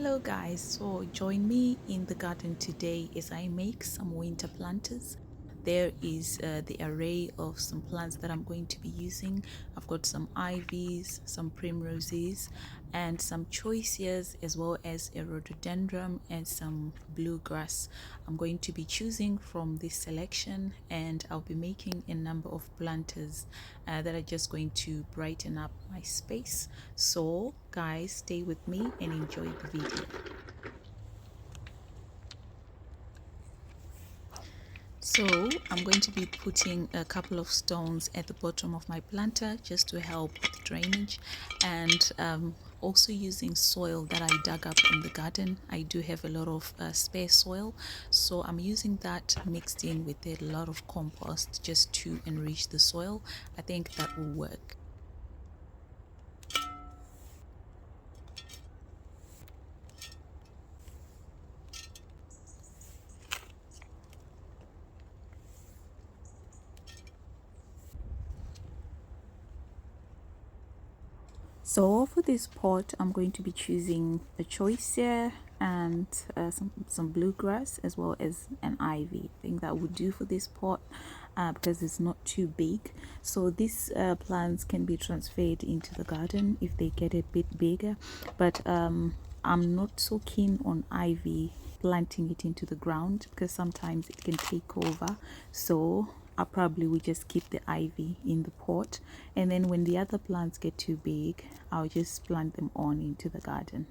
Hello guys, so join me in the garden today as I make some winter planters. There is the array of some plants that I'm going to be using. I've got some ivies, some primroses, and some choices, as well as a rhododendron and some bluegrass. I'm going to be choosing from this selection, and I'll be making a number of planters that are just going to brighten up my space. So guys, stay with me and enjoy the video. So I'm going to be putting a couple of stones at the bottom of my planter just to help with drainage, and also using soil that I dug up in the garden. I do have a lot of spare soil, so I'm using that mixed in with a lot of compost just to enrich the soil. I think that will work. So for this pot, I'm going to be choosing a choice here and some bluegrass as well as an ivy. I think that would do for this pot because it's not too big. So these plants can be transferred into the garden if they get a bit bigger, but I'm not so keen on ivy planting it into the ground because sometimes it can take over. So I probably will just keep the ivy in the pot, and then when the other plants get too big, I'll just plant them on into the garden.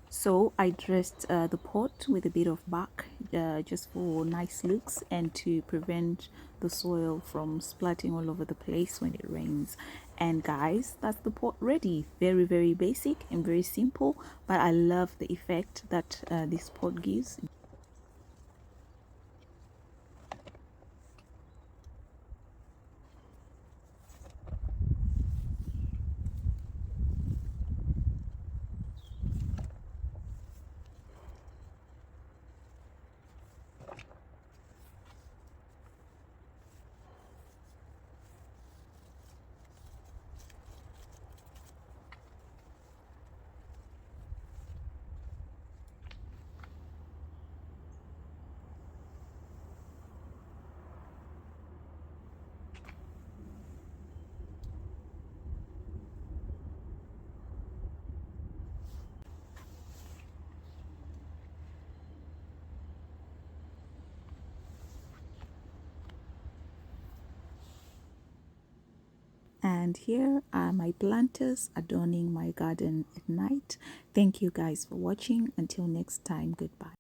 So I dressed the pot with a bit of bark just for nice looks and to prevent the soil from splatting all over the place when it rains. And guys, that's the pot ready. Very basic and very simple, but I love the effect that this pot gives. And here are my planters adorning my garden at night. Thank you guys for watching. Until next time, goodbye.